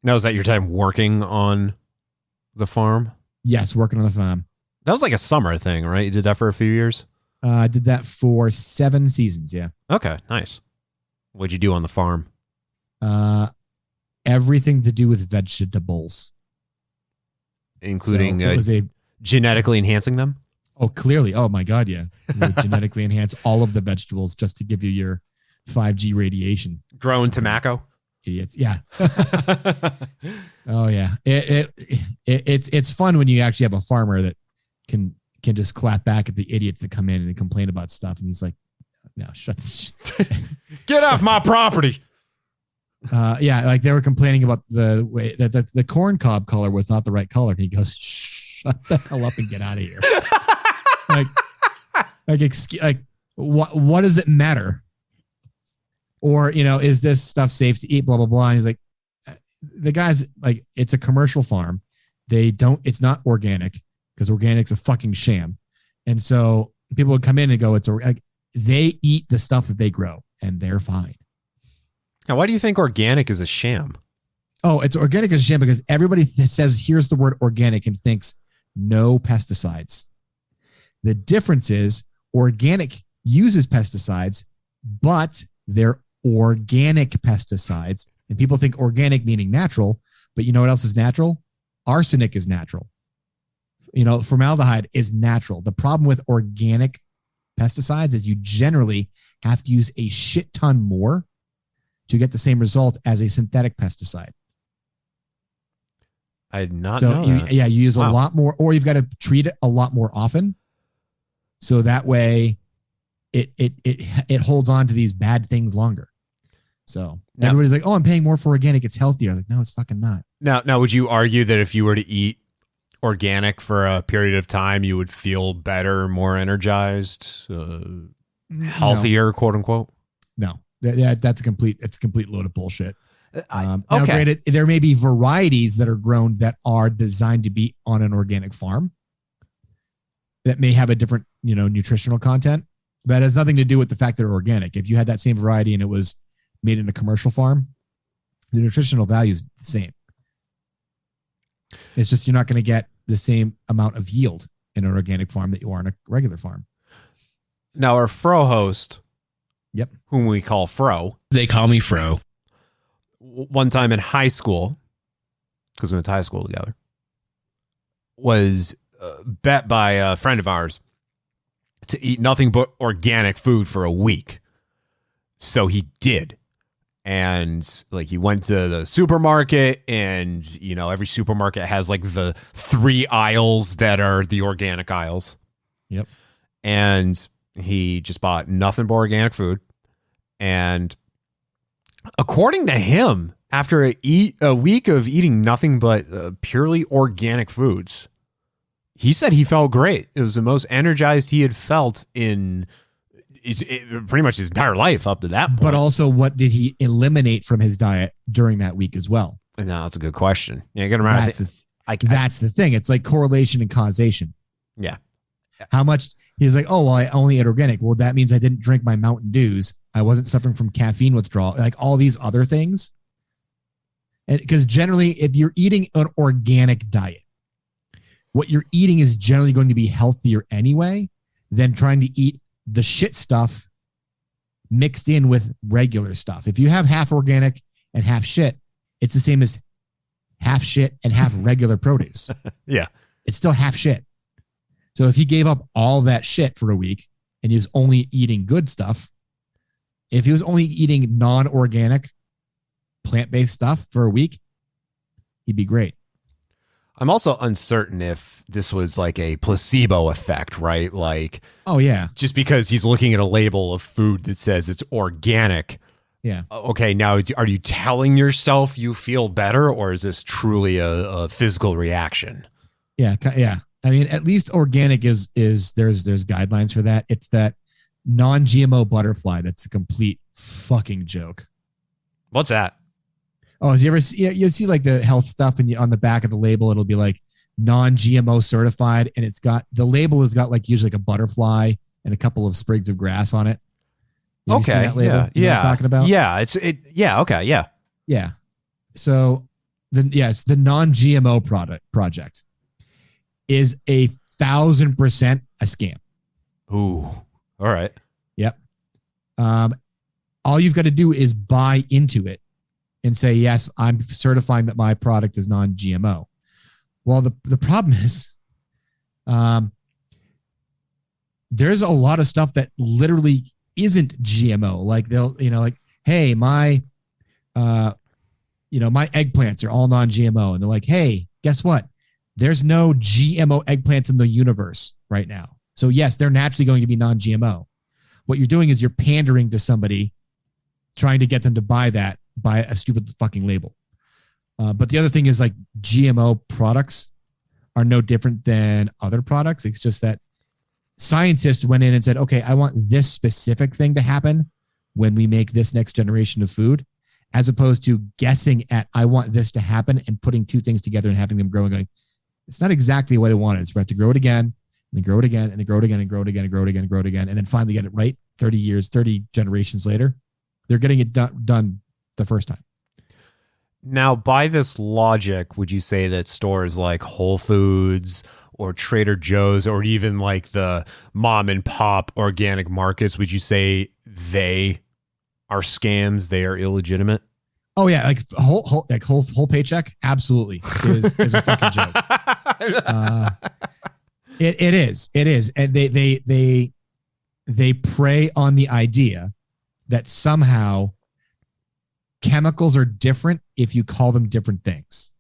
Now, is that your time working on the farm? Yes, working on the farm. That was like a summer thing, right? You did that for a few years? I did that for 7 seasons, yeah. Okay, nice. What'd you do on the farm? Everything to do with vegetables. Including So it was genetically enhancing them? Oh, clearly. Oh, my God, yeah. We would genetically enhance all of the vegetables just to give you your 5G radiation. Growing tobacco? Idiots. Yeah. Oh, yeah. It's fun when you actually have a farmer that can just clap back at the idiots that come in and complain about stuff. And he's like, no, shut the Get off my property. Yeah, like they were complaining about the way that the corn cob color was not the right color. And he goes, shut the hell up and get out of here. like what does it matter? Or, is this stuff safe to eat? Blah, blah, blah. And he's like, the guy's like, it's a commercial farm. It's not organic because organic's a fucking sham. And so people would come in and go, they eat the stuff that they grow and they're fine. Now, why do you think organic is a sham? Oh, it's organic as a sham because everybody says, here's the word organic and thinks no pesticides. The difference is organic uses pesticides, but they're organic pesticides. And people think organic meaning natural, but you know what else is natural? Arsenic is natural. Formaldehyde is natural. The problem with organic pesticides is you generally have to use a shit ton more to get the same result as a synthetic pesticide. I did not know that. You use a lot more, or you've got to treat it a lot more often. So that way it holds on to these bad things longer. So everybody's like, oh, I'm paying more for organic. It's healthier. Like, no, it's fucking not. Now, would you argue that if you were to eat organic for a period of time, you would feel better, more energized, healthier, quote unquote? No, that's a complete load of bullshit. Okay. Now, granted, there may be varieties that are grown that are designed to be on an organic farm that may have a different, nutritional content. That has nothing to do with the fact that they're organic. If you had that same variety and it was made in a commercial farm, the nutritional value is the same. It's just you're not going to get the same amount of yield in an organic farm that you are in a regular farm. Now, our Fro host, yep, whom we call Fro. They call me Fro. One time in high school, because we went to high school together, was bet by a friend of ours to eat nothing but organic food for a week. So he did. And he went to the supermarket and, every supermarket has the 3 aisles that are the organic aisles. Yep. And he just bought nothing but organic food. And according to him, after a week of eating nothing but purely organic foods, he said he felt great. It was the most energized he had felt in pretty much his entire life up to that point. But also, what did he eliminate from his diet during that week as well? No, that's a good question. Yeah, you got to remember. That's the thing. It's like correlation and causation. Yeah. How much he's like, oh, well, I only ate organic. Well, that means I didn't drink my Mountain Dews. I wasn't suffering from caffeine withdrawal, like all these other things. And because generally, if you're eating an organic diet, what you're eating is generally going to be healthier anyway than trying to eat the shit stuff mixed in with regular stuff. If you have half organic and half shit, it's the same as half shit and half regular produce. Yeah. It's still half shit. So if he gave up all that shit for a week and he was only eating good stuff, if he was only eating non-organic plant-based stuff for a week, he'd be great. I'm also uncertain if this was a placebo effect, right? Oh yeah, just because he's looking at a label of food that says it's organic. Yeah. Okay, now are you telling yourself you feel better, or is this truly a physical reaction? Yeah. I mean, at least organic is there's guidelines for that. It's that non-GMO butterfly that's a complete fucking joke. What's that? Oh, you see the health stuff and on the back of the label, it'll be non-GMO certified. And the label has got usually a butterfly and a couple of sprigs of grass on it. Have you seen that label? Yeah. You know what I'm talking about? Yeah. Yeah. Okay. Yeah. Yeah. So the non-GMO project is 1,000% a scam. Ooh, all right. Yep. All you've got to do is buy into it and say, yes, I'm certifying that my product is non-GMO. Well, the problem is, there's a lot of stuff that literally isn't GMO. Like they'll, like, hey, my eggplants are all non-GMO. And they're like, hey, guess what? There's no GMO eggplants in the universe right now. So yes, they're naturally going to be non-GMO. What you're doing is you're pandering to somebody, trying to get them to buy a stupid fucking label. But the other thing is, like, GMO products are no different than other products. It's just that scientists went in and said, okay, I want this specific thing to happen when we make this next generation of food, as opposed to guessing at, I want this to happen, and putting two things together and having them grow and going, it's not exactly what I wanted. So we have to grow it again, and then grow it again, and then grow it again, and grow it again, and grow it again, and grow it again, and then finally get it right 30 generations later. They're getting it done the first time. Now, by this logic, would you say that stores like Whole Foods or Trader Joe's, or even like the mom and pop organic markets, would you say they are scams? They are illegitimate? Oh yeah, like whole paycheck, absolutely is a fucking joke. It is, and they prey on the idea that somehow chemicals are different if you call them different things.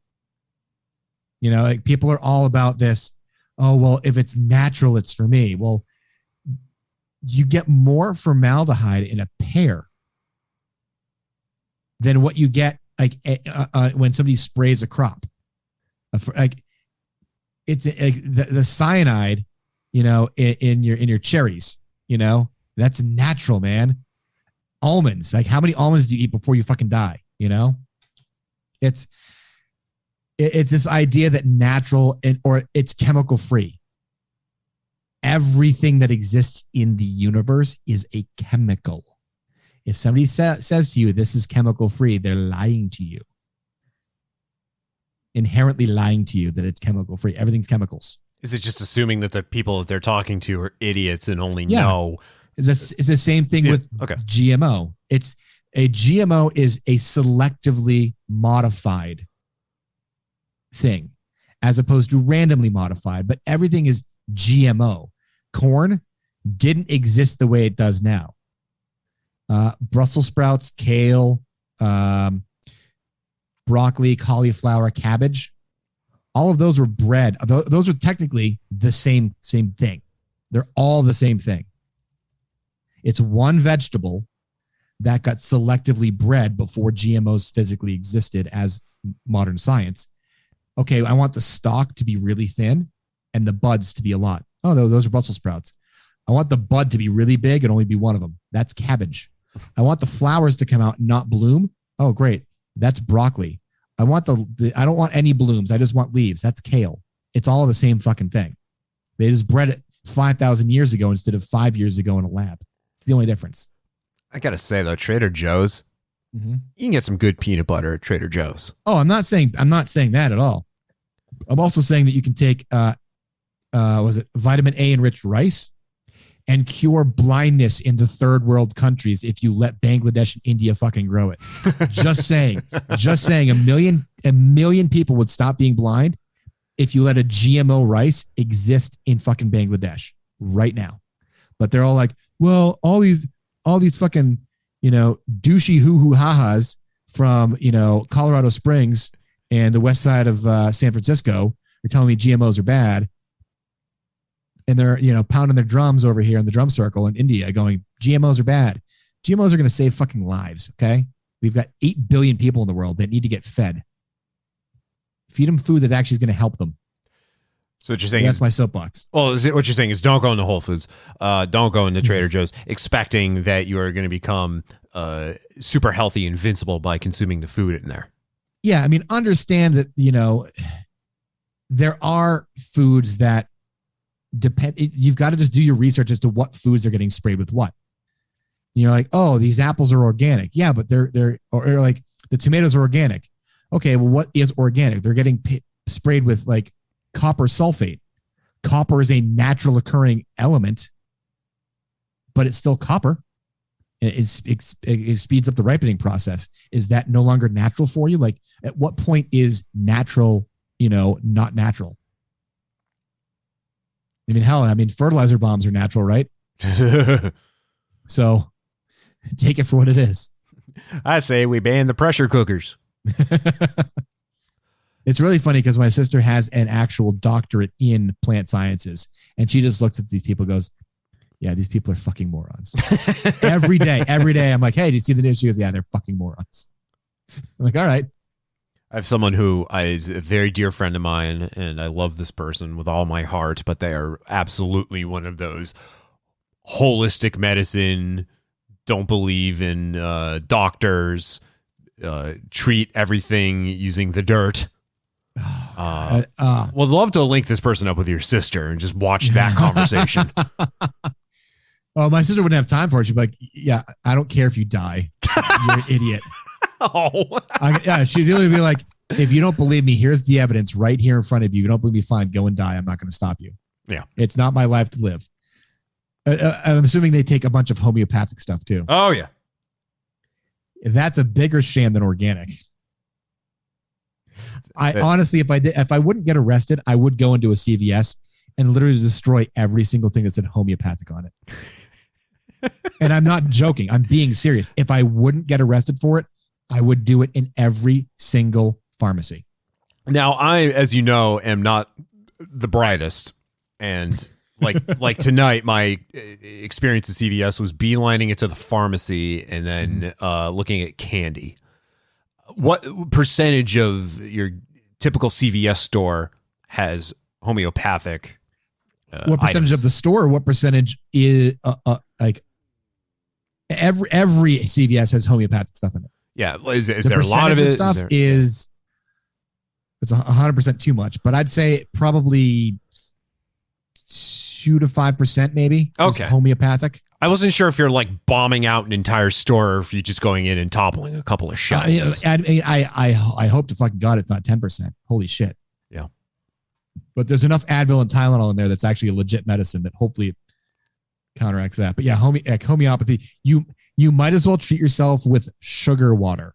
Like, people are all about this. Oh, well, if it's natural, it's for me. Well, you get more formaldehyde in a pear than what you get when somebody sprays a crop. Like, it's like the cyanide, in your cherries, that's natural, man. Almonds, like, how many almonds do you eat before you fucking die? It's this idea that natural or it's chemical free. Everything that exists in the universe is a chemical. If somebody says to you, this is chemical free, they're lying to you. Inherently lying to you that it's chemical free. Everything's chemicals. Is it just assuming that the people that they're talking to are idiots and only know? It's the same thing with GMO. It's a GMO is a selectively modified thing, as opposed to randomly modified. But everything is GMO. Corn didn't exist the way it does now. Brussels sprouts, kale, broccoli, cauliflower, cabbage, all of those were bred. Those are technically the same thing. They're all the same thing. It's one vegetable that got selectively bred before GMOs physically existed as modern science. Okay, I want the stalk to be really thin and the buds to be a lot. Oh, those are Brussels sprouts. I want the bud to be really big and only be one of them. That's cabbage. I want the flowers to come out and not bloom. Oh, great. That's broccoli. I want I don't want any blooms. I just want leaves. That's kale. It's all the same fucking thing. They just bred it 5,000 years ago instead of 5 years ago in a lab. The only difference. I gotta say though, Trader Joe's, you can get some good peanut butter at Trader Joe's. Oh, I'm not saying that at all. I'm also saying that you can take vitamin A enriched rice and cure blindness in the third world countries if you let Bangladesh and India fucking grow it. Just saying a million people would stop being blind if you let a GMO rice exist in fucking Bangladesh right now. But they're all like, well, all these fucking, douchey hoo-hoo-ha-has from, Colorado Springs and the west side of San Francisco are telling me GMOs are bad. And they're, pounding their drums over here in the drum circle in India going, GMOs are bad. GMOs are going to save fucking lives, okay? We've got 8 billion people in the world that need to get fed. Feed them food that actually is going to help them. So what you're saying that's my soapbox. Well, what you're saying is don't go into Whole Foods, don't go into Trader Joe's expecting that you are going to become super healthy, invincible by consuming the food in there. Yeah, I mean, understand that, there are foods that depend. You've got to just do your research as to what foods are getting sprayed with what. Like, oh, these apples are organic. Yeah, but they're or like the tomatoes are organic. Okay, well, what is organic? They're getting sprayed with like copper sulfate. Copper is a natural occurring element, but it's still copper. It speeds up the ripening process. Is that no longer natural for you? Like, at what point is natural, not natural? I mean, hell, fertilizer bombs are natural, right? So take it for what it is. I say we ban the pressure cookers. It's really funny because my sister has an actual doctorate in plant sciences, and she just looks at these people and goes, yeah, these people are fucking morons. every day I'm like, hey, do you see the news? She goes, yeah, they're fucking morons. I'm like, all right. I have someone who is a very dear friend of mine, and I love this person with all my heart, but they are absolutely one of those holistic medicine, don't believe in doctors, treat everything using the dirt. Would love to link this person up with your sister and just watch that conversation. Oh, my sister wouldn't have time for it. She'd be like, yeah, I don't care if you die. You're an idiot. Oh. She'd literally be like, if you don't believe me, here's the evidence right here in front of you. You don't believe me, fine, go and die. I'm not going to stop you. Yeah. It's not my life to live. I'm assuming they take a bunch of homeopathic stuff too. Oh, yeah. That's a bigger sham than organic. Honestly, if I wouldn't get arrested, I would go into a CVS and literally destroy every single thing that said homeopathic on it. And I'm not joking. I'm being serious. If I wouldn't get arrested for it, I would do it in every single pharmacy. Now, I, as you know, am not the brightest. And like tonight, my experience at CVS was beelining it to the pharmacy and then looking at candy. What percentage of your typical CVS store has homeopathic what percentage items? of the store, or what percentage is like every CVS has homeopathic stuff in it? Yeah. Is there a lot of it? Stuff it's 100% too much, but I'd say probably 2 to 5% maybe. Okay. Is homeopathic. I wasn't sure if you're like bombing out an entire store or if you're just going in and toppling a couple of shelves. I hope to fucking God it's not 10%. Holy shit. Yeah. But there's enough Advil and Tylenol in there that's actually a legit medicine that hopefully counteracts that. But yeah, homeopathy, you might as well treat yourself with sugar water.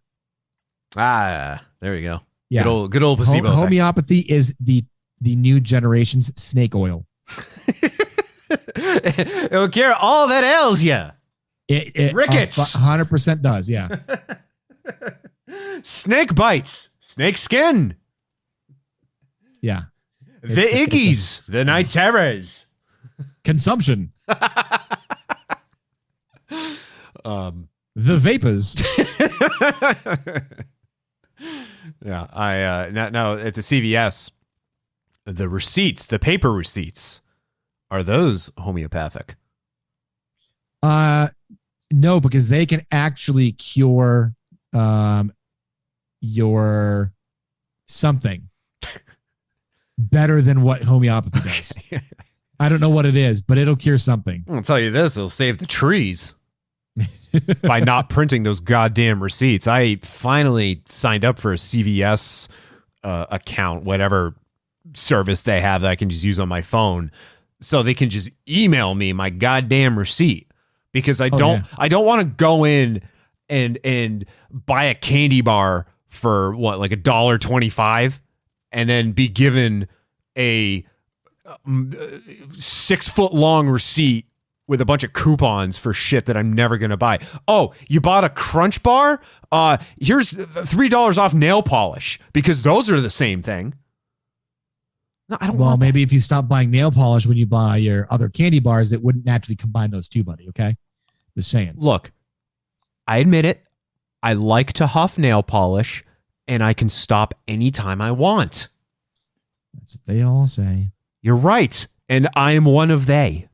There we go. Yeah. Good old placebo. Homeopathy is the new generation's snake oil. It'll cure all that ails you. It Rickets. 100% does, yeah. Snake bites. Snake skin. Yeah. The Iggies. The night terrors. Consumption. The vapors. Yeah. I now at the CVS, the receipts, the paper receipts, are those homeopathic? No, because they can actually cure your something better than what homeopathy does. I don't know what it is, but it'll cure something. I'll tell you this, it'll save the trees by not printing those goddamn receipts. I finally signed up for a CVS account, whatever service they have that I can just use on my phone, so they can just email me my goddamn receipt, because I don't want to go in and buy a candy bar for what, like $1.25 and then be given a 6 foot long receipt with a bunch of coupons for shit that I'm never going to buy. Oh, you bought a Crunch bar? Here's $3 off nail polish, because those are the same thing. No, I don't want maybe if you stop buying nail polish when you buy your other candy bars, it wouldn't naturally combine those two, buddy. Okay. Just saying. Look, I admit it. I like to huff nail polish, and I can stop anytime I want. That's what they all say. You're right. And I am one of they.